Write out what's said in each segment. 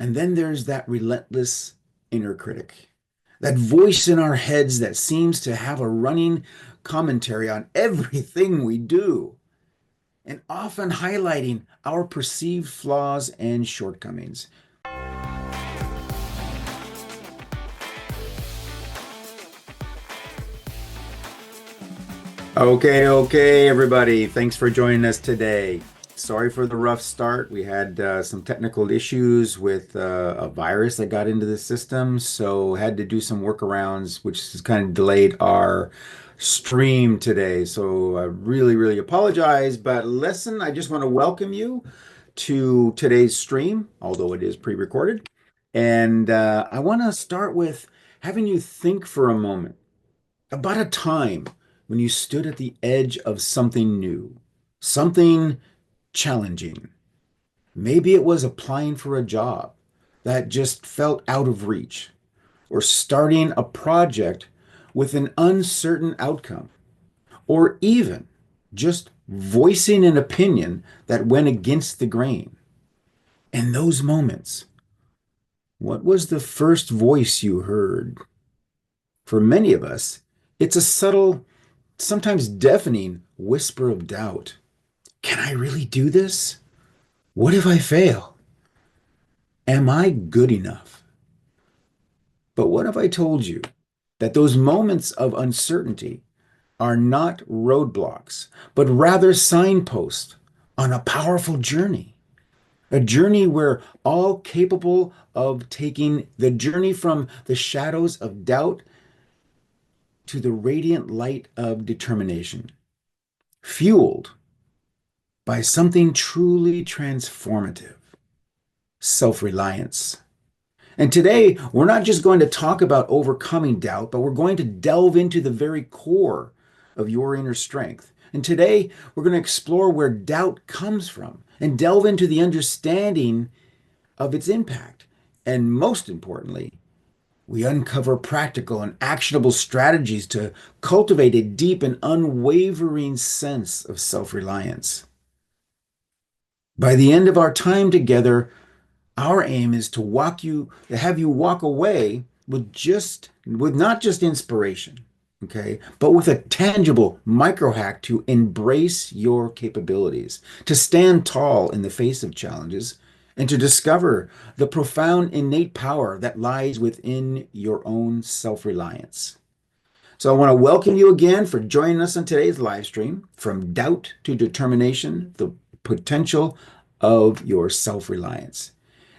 And then there's that relentless inner critic, that voice in our heads that seems to have a running commentary on everything we do, and often highlighting our perceived flaws and shortcomings. Okay, everybody. Thanks for joining us today. Sorry for the rough start. We had some technical issues with a virus that got into the system, so had to do some workarounds, which has kind of delayed our stream today. So I really apologize. But listen, I just want to welcome you to today's stream, although it is pre-recorded. And I want to start with having you think for a moment about a time when you stood at the edge of something new, something challenging. Maybe it was applying for a job that just felt out of reach, or starting a project with an uncertain outcome, or even just voicing an opinion that went against the grain. In those moments, what was the first voice you heard? For many of us, it's a subtle, sometimes deafening whisper of doubt. Can I really do this? What if I fail? Am I good enough? But what if I told you that those moments of uncertainty are not roadblocks, but rather signposts on a powerful journey? A journey we're all capable of taking, the journey from the shadows of doubt to the radiant light of determination, fueled by something truly transformative: self-reliance. And today, we're not just going to talk about overcoming doubt, but we're going to delve into the very core of your inner strength. And today, we're going to explore where doubt comes from and delve into the understanding of its impact. And most importantly, we uncover practical and actionable strategies to cultivate a deep and unwavering sense of self-reliance. By the end of our time together, our aim is to have you walk away with not just inspiration, okay, but with a tangible micro hack to embrace your capabilities, to stand tall in the face of challenges, and to discover the profound innate power that lies within your own self-reliance. So I want to welcome you again for joining us on today's live stream, From Doubt to Determination, the Potential of Your Self-Reliance.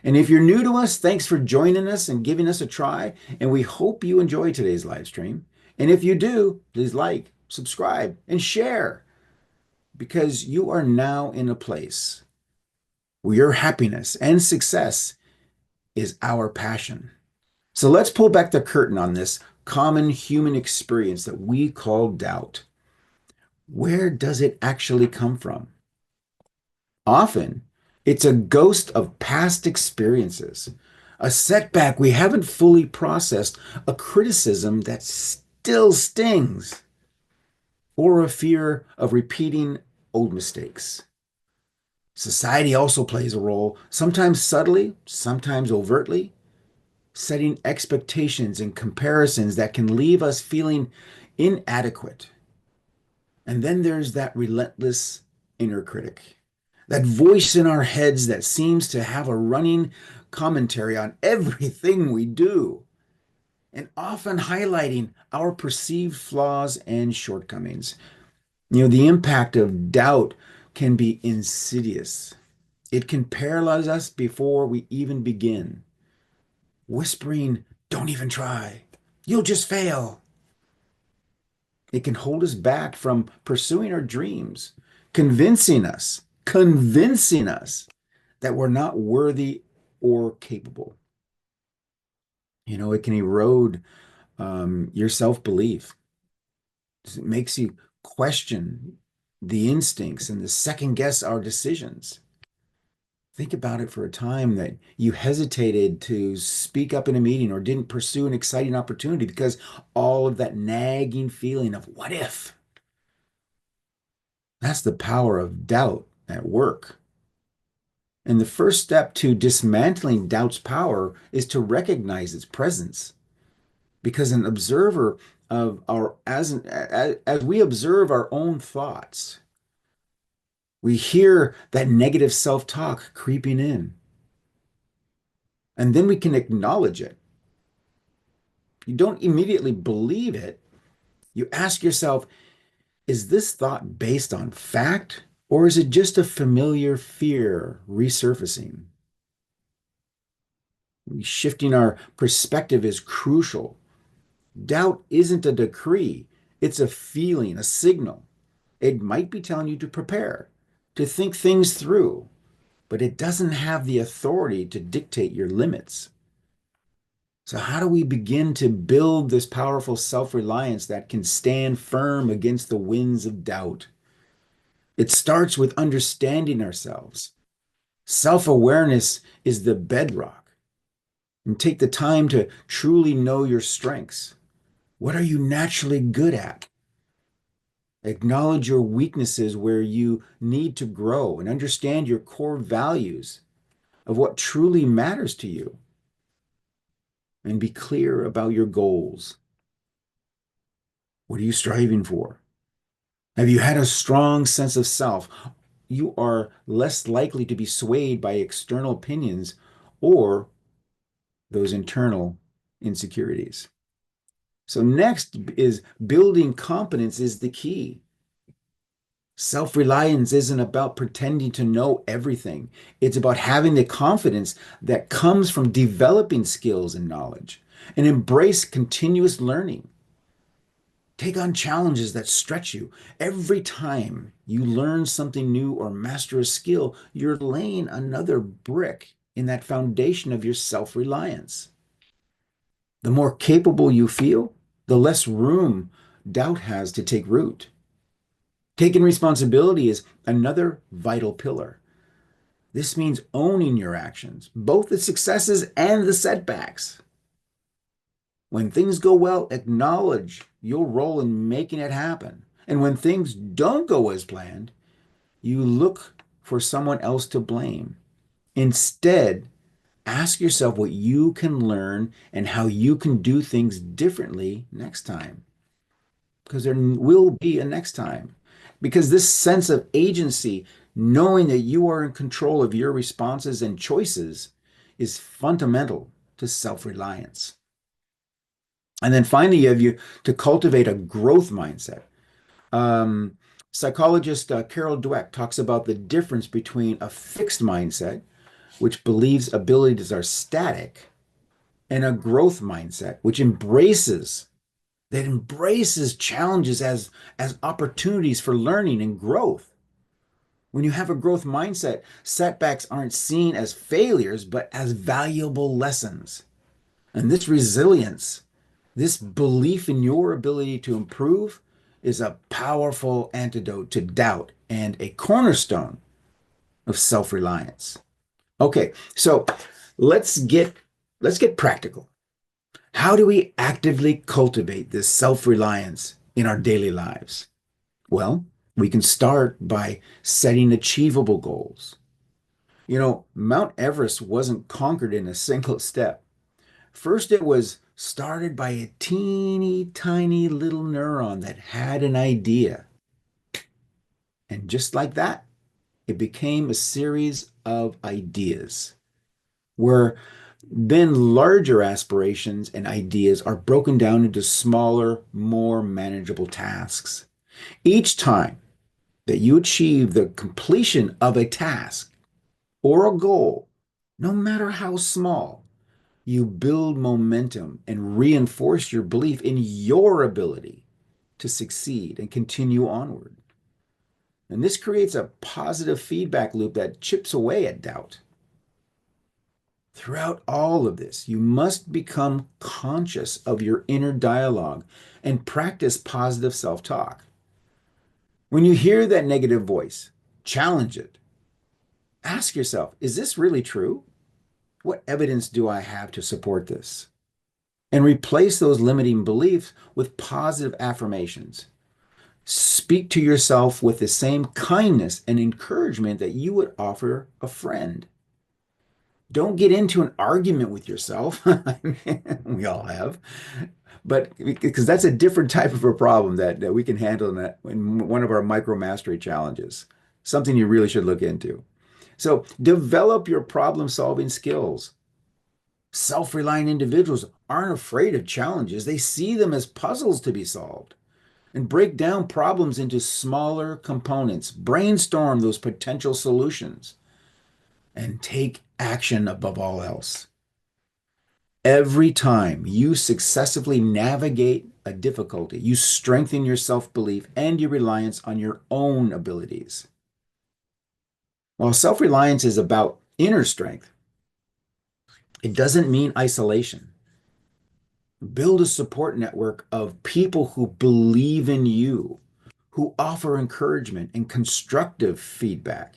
And if you're new to us, thanks for joining us and giving us a try. And we hope you enjoy today's live stream. And if you do, please like, subscribe, and share, because you are now in a place where your happiness and success is our passion. So let's pull back the curtain on this common human experience that we call doubt. Where does it actually come from? Often, it's a ghost of past experiences, a setback we haven't fully processed, a criticism that still stings, or a fear of repeating old mistakes. Society also plays a role, sometimes subtly, sometimes overtly, setting expectations and comparisons that can leave us feeling inadequate. And then there's that relentless inner critic, that voice in our heads that seems to have a running commentary on everything we do, and often highlighting our perceived flaws and shortcomings. The impact of doubt can be insidious. It can paralyze us before we even begin, whispering, "Don't even try. You'll just fail." It can hold us back from pursuing our dreams, convincing us that we're not worthy or capable. It can erode your self-belief. It makes you question the instincts and the second guess our decisions. Think about it for a time that you hesitated to speak up in a meeting or didn't pursue an exciting opportunity because all of that nagging feeling of what if? That's the power of doubt at work. And the first step to dismantling doubt's power is to recognize its presence. Because an observer of our as we observe our own thoughts, we hear that negative self-talk creeping in, and then we can acknowledge it. You don't immediately believe it. You ask yourself, is this thought based on fact, or is it just a familiar fear resurfacing? Shifting our perspective is crucial. Doubt isn't a decree, it's a feeling, a signal. It might be telling you to prepare, to think things through, but it doesn't have the authority to dictate your limits. So, how do we begin to build this powerful self reliance that can stand firm against the winds of doubt? It starts with understanding ourselves. Self awareness is the bedrock. And take the time to truly know your strengths. What are you naturally good at? Acknowledge your weaknesses where you need to grow and understand your core values of what truly matters to you and be clear about your goals. What are you striving for? Have you had a strong sense of self? You are less likely to be swayed by external opinions or those internal insecurities. So, next is building confidence is the key. Self reliance isn't about pretending to know everything. It's about having the confidence that comes from developing skills and knowledge and embrace continuous learning. Take on challenges that stretch you. Every time you learn something new or master a skill, you're laying another brick in that foundation of your self reliance. The more capable you feel, the less room doubt has to take root. Taking responsibility is another vital pillar. This means owning your actions, both the successes and the setbacks. When things go well, acknowledge your role in making it happen. And when things don't go as planned, you look for someone else to blame. Instead, ask yourself what you can learn and how you can do things differently next time. Because there will be a next time. Because this sense of agency, knowing that you are in control of your responses and choices, is fundamental to self reliance. And then finally, you have to cultivate a growth mindset. Um, Psychologist Carol Dweck talks about the difference between a fixed mindset, which believes abilities are static, and a growth mindset, which embraces challenges as opportunities for learning and growth. When you have a growth mindset, setbacks aren't seen as failures, but as valuable lessons. And this resilience, this belief in your ability to improve, is a powerful antidote to doubt and a cornerstone of self-reliance. Okay, so let's get let's get practical. How do we actively cultivate this self-reliance in our daily lives? Well, we can start by setting achievable goals. Mount Everest wasn't conquered in a single step. First, it was started by a teeny tiny little neuron that had an idea. And just like that, it became a series of ideas where then larger aspirations and ideas are broken down into smaller, more manageable tasks. Each time that you achieve the completion of a task or a goal, no matter how small, you build momentum and reinforce your belief in your ability to succeed and continue onward. And this creates a positive feedback loop that chips away at doubt. Throughout all of this, you must become conscious of your inner dialogue and practice positive self talk. When you hear that negative voice, challenge it. Ask yourself, is this really true? What evidence do I have to support this? And replace those limiting beliefs with positive affirmations. Speak to yourself with the same kindness and encouragement that you would offer a friend. Don't get into an argument with yourself. We all have, but because that's a different type of a problem that we can handle in one of our micro mastery challenges, something you really should look into. So develop your problem solving skills. Self-reliant individuals aren't afraid of challenges. They see them as puzzles to be solved and break down problems into smaller components. Brainstorm those potential solutions and take action above all else. Every time you successfully navigate a difficulty, you strengthen your self-belief and your reliance on your own abilities. While self-reliance is about inner strength, it doesn't mean isolation. Build a support network of people who believe in you, who offer encouragement and constructive feedback.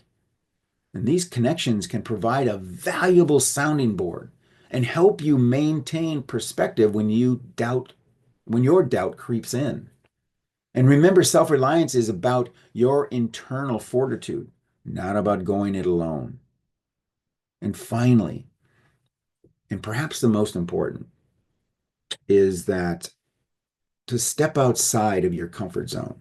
And these connections can provide a valuable sounding board and help you maintain perspective when your doubt creeps in. And remember, self-reliance is about your internal fortitude, not about going it alone. And finally, and perhaps the most important, is that to step outside of your comfort zone.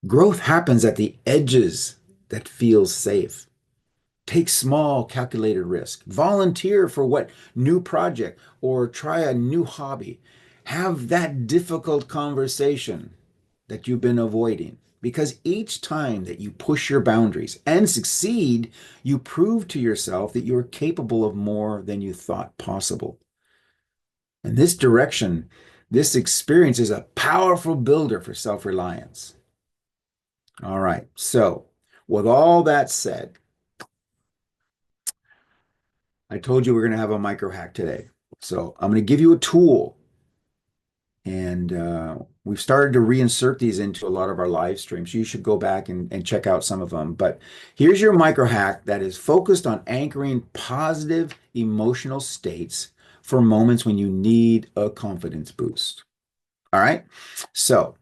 Growth happens at the edges that feels safe. Take small calculated risk. Volunteer for what new project or try a new hobby. Have that difficult conversation that you've been avoiding. Because each time that you push your boundaries and succeed, you prove to yourself that you're capable of more than you thought possible. And this direction, this experience is a powerful builder for self-reliance. All right. So, with all that said, I told you we're going to have a micro hack today. So, I'm going to give you a tool. And we've started to reinsert these into a lot of our live streams. So you should go back and check out some of them. But here's your micro hack that is focused on anchoring positive emotional states for moments when you need a confidence boost. All right. So,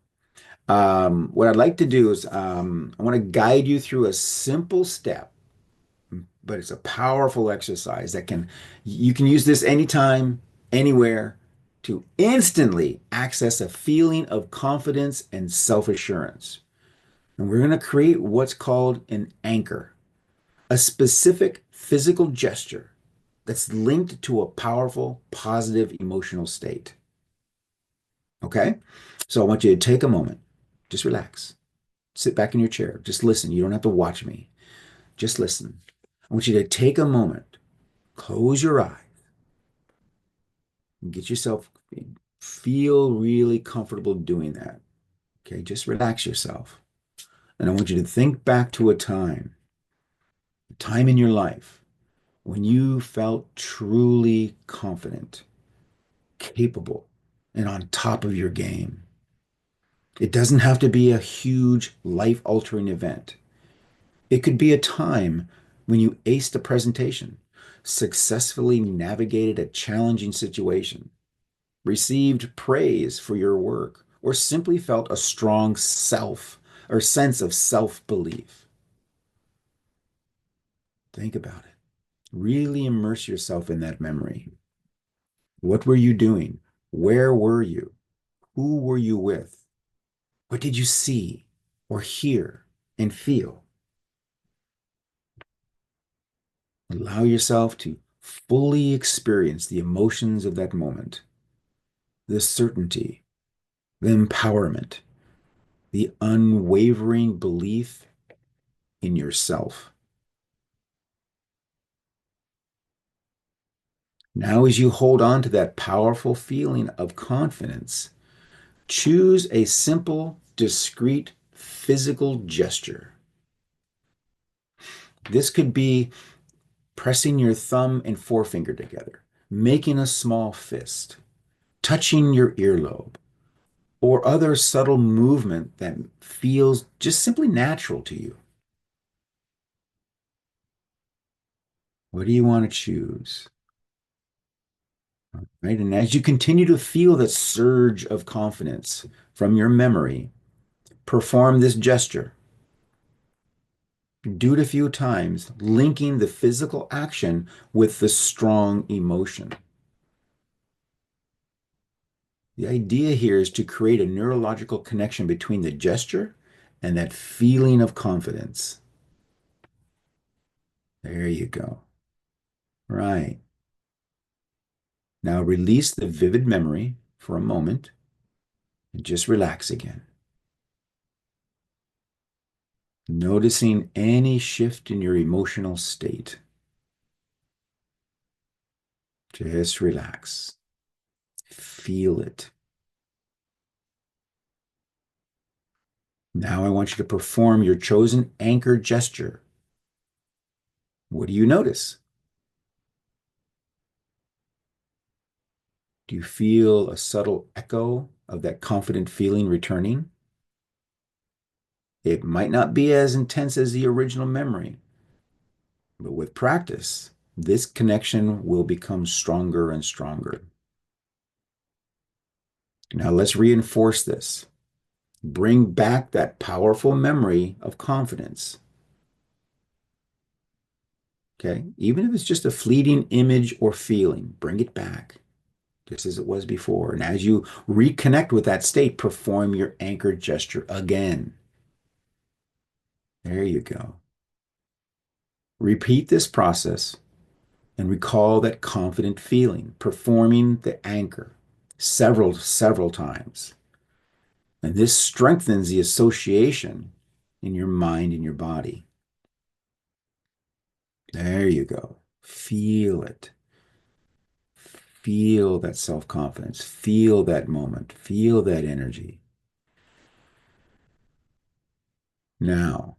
what I'd like to do is I want to guide you through a simple step, but it's a powerful exercise that you can use this anytime, anywhere to instantly access a feeling of confidence and self-assurance. And we're going to create what's called an anchor, a specific physical gesture that's linked to a powerful, positive emotional state. Okay? So I want you to take a moment, just relax, sit back in your chair, just listen. You don't have to watch me, just listen. I want you to take a moment, close your eyes, and get yourself, feel really comfortable doing that. Okay, just relax yourself. And I want you to think back to a time in your life when you felt truly confident, capable, and on top of your game. It doesn't have to be a huge life-altering event. It could be a time when you aced a presentation, successfully navigated a challenging situation, received praise for your work, or simply felt a strong sense of self-belief. Think about it. Really immerse yourself in that memory. What were you doing? Where were you? Who were you with? What did you see or hear and feel? Allow yourself to fully experience the emotions of that moment, the certainty, the empowerment, the unwavering belief in yourself. Now, as you hold on to that powerful feeling of confidence, choose a simple, discreet physical gesture. This could be pressing your thumb and forefinger together, making a small fist, touching your earlobe, or other subtle movement that feels just simply natural to you. What do you want to choose? Right? And as you continue to feel that surge of confidence from your memory, Perform this gesture. Do it a few times, linking the physical action with the strong emotion. The idea here is to create a neurological connection between the gesture and that feeling of confidence. There you go. Right. Now release the vivid memory for a moment and just relax again. Noticing any shift in your emotional state. Just relax. Feel it. Now I want you to perform your chosen anchor gesture. What do you notice? Do you feel a subtle echo of that confident feeling returning? It might not be as intense as the original memory, but with practice, this connection will become stronger and stronger. Now let's reinforce this. Bring back that powerful memory of confidence. Okay? Even if it's just a fleeting image or feeling, bring it back just as it was before. And as you reconnect with that state, perform your anchor gesture again. There you go. Repeat this process and recall that confident feeling, performing the anchor several times. And this strengthens the association in your mind and your body. There you go. Feel it. Feel that self-confidence. Feel that moment. Feel that energy. Now,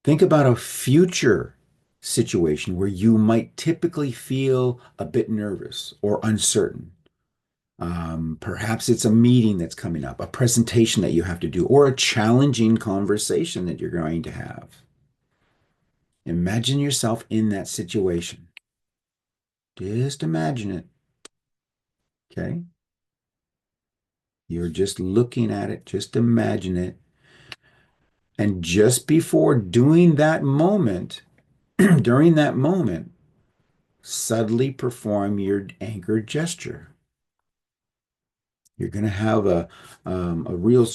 think about a future situation where you might typically feel a bit nervous or uncertain. Perhaps it's a meeting that's coming up, a presentation that you have to do, or a challenging conversation that you're going to have. Imagine yourself in that situation. Just imagine it. Okay? You're just looking at it, just imagine it. And just before doing that moment, during that moment, subtly perform your anchor gesture. You're going to have a real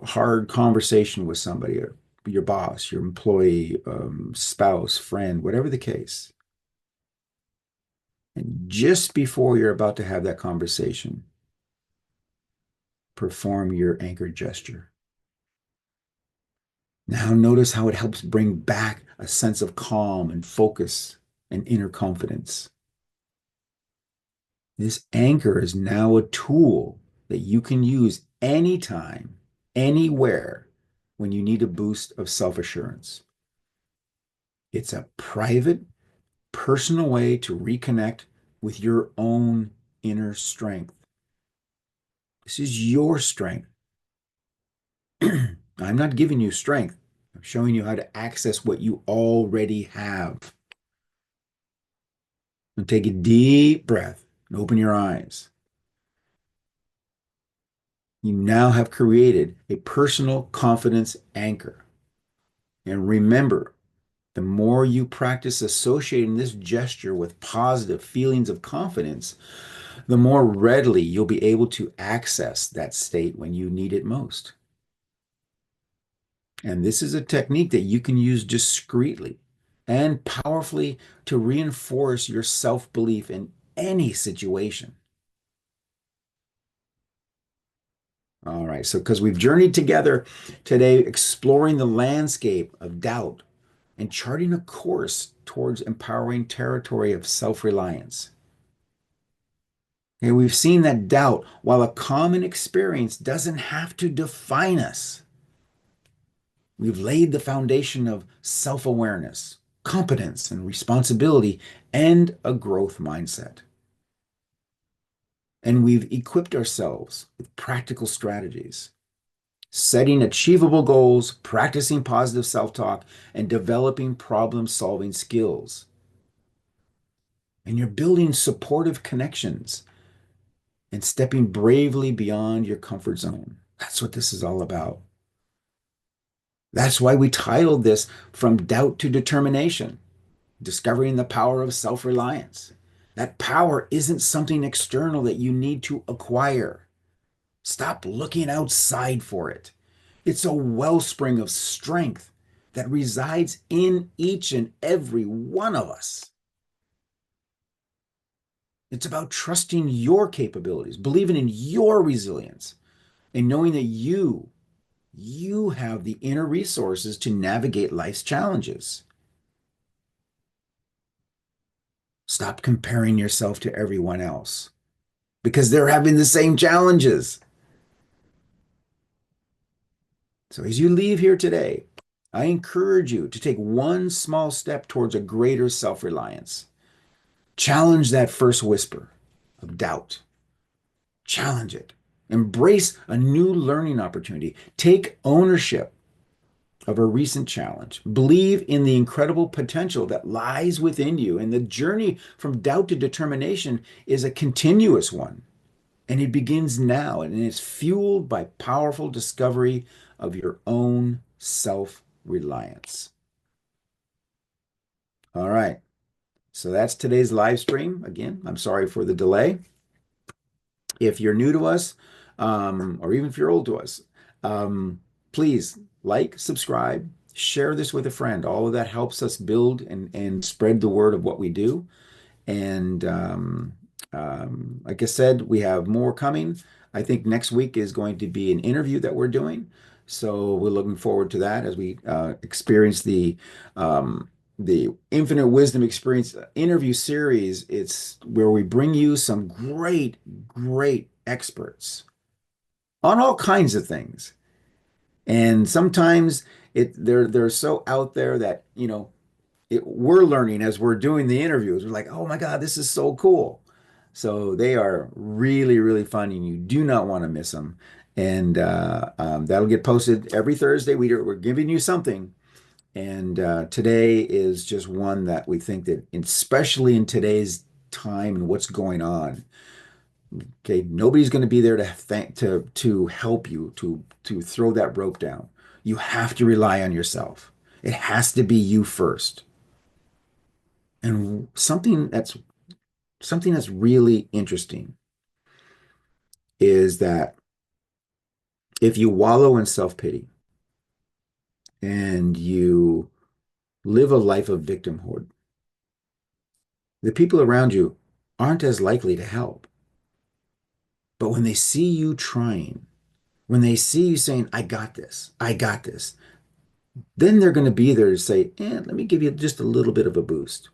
hard conversation with somebody, or your boss, your employee, spouse, friend, whatever the case. And just before you're about to have that conversation, perform your anchor gesture. Now notice how it helps bring back a sense of calm and focus and inner confidence. This anchor is now a tool that you can use anytime, anywhere, when you need a boost of self-assurance. It's a private, personal way to reconnect with your own inner strength. This is your strength. I'm not giving you strength. I'm showing you how to access what you already have. And take a deep breath and open your eyes. You now have created a personal confidence anchor. And remember, the more you practice associating this gesture with positive feelings of confidence, the more readily you'll be able to access that state when you need it most. And this is a technique that you can use discreetly and powerfully to reinforce your self-belief in any situation. All right, so because we've journeyed together today, exploring the landscape of doubt and charting a course towards empowering territory of self-reliance. Okay, we've seen that doubt, while a common experience, doesn't have to define us. We've laid the foundation of self-awareness, competence, and responsibility, and a growth mindset. And we've equipped ourselves with practical strategies, setting achievable goals, practicing positive self-talk, and developing problem-solving skills. And you're building supportive connections and stepping bravely beyond your comfort zone. That's what this is all about. That's why we titled this From Doubt to Determination, Discovering the Power of Self-Reliance. That power isn't something external that you need to acquire. Stop looking outside for it. It's a wellspring of strength that resides in each and every one of us. It's about trusting your capabilities, believing in your resilience, and knowing that you have the inner resources to navigate life's challenges. Stop comparing yourself to everyone else because they're having the same challenges. So as you leave here today, I encourage you to take one small step towards a greater self-reliance. Challenge that first whisper of doubt. Challenge it. Embrace a new learning opportunity. Take ownership of a recent challenge. Believe in the incredible potential that lies within you. And the journey from doubt to determination is a continuous one. And it begins now, and it's fueled by powerful discovery of your own self-reliance. All right. So that's today's live stream. Again, I'm sorry for the delay. If you're new to us, or even if you're old to us, please like, subscribe, share this with a friend. All of that helps us build and spread the word of what we do. And like I said, we have more coming. I think next week is going to be an interview that we're doing. So we're looking forward to that as we experience the Infinite Wisdom Experience interview series. It's where we bring you some great, great experts on all kinds of things. And sometimes they're so out there that, we're learning as we're doing the interviews. We're like, oh my God, this is so cool. So they are really, really fun, and you do not want to miss them. And that'll get posted every Thursday. We're giving you something. And today is just one that we think that, especially in today's time and what's going on, okay, nobody's going to be there to help you to throw that rope down. You have to rely on yourself. It has to be you first. And something that's really interesting is that if you wallow in self-pity and you live a life of victimhood, the people around you aren't as likely to help. But when they see you trying, when they see you saying, I got this, then they're going to be there to say, let me give you just a little bit of a boost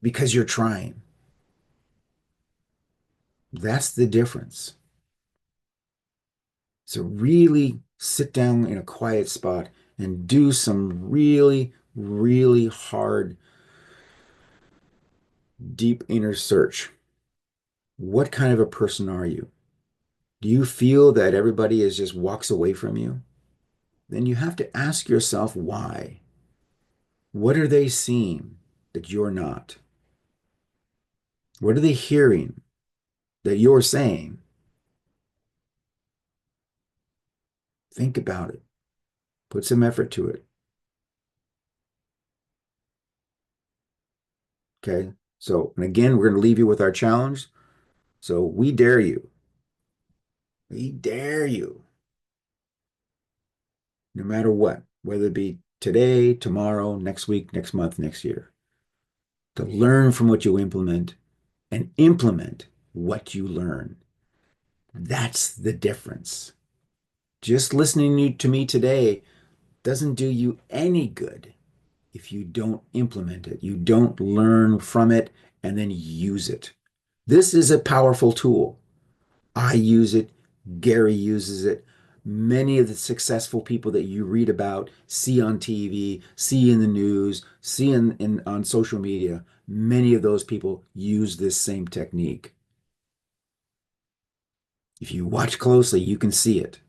because you're trying. That's the difference. So really sit down in a quiet spot and do some really, really hard, deep inner search. What kind of a person are you? Do you feel that everybody is just walks away from you? Then you have to ask yourself why. What are they seeing that you're not? What are they hearing that you're saying? Think about it. Put some effort to it. Okay. So, and again, we're going to leave you with our challenge. So we dare you. We dare you, no matter what, whether it be today, tomorrow, next week, next month, next year, to learn from what you implement and implement what you learn. That's the difference. Just listening to me today doesn't do you any good if you don't implement it. You don't learn from it and then use it. This is a powerful tool. I use it. Gary uses it. Many of the successful people that you read about, see on TV, see in the news, see on social media, many of those people use this same technique. If you watch closely, you can see it.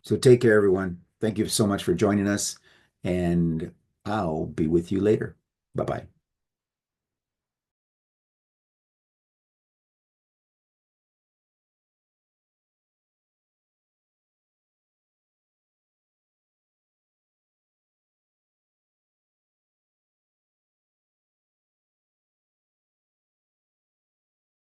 So take care, everyone. Thank you so much for joining us, and I'll be with you later. Bye-bye.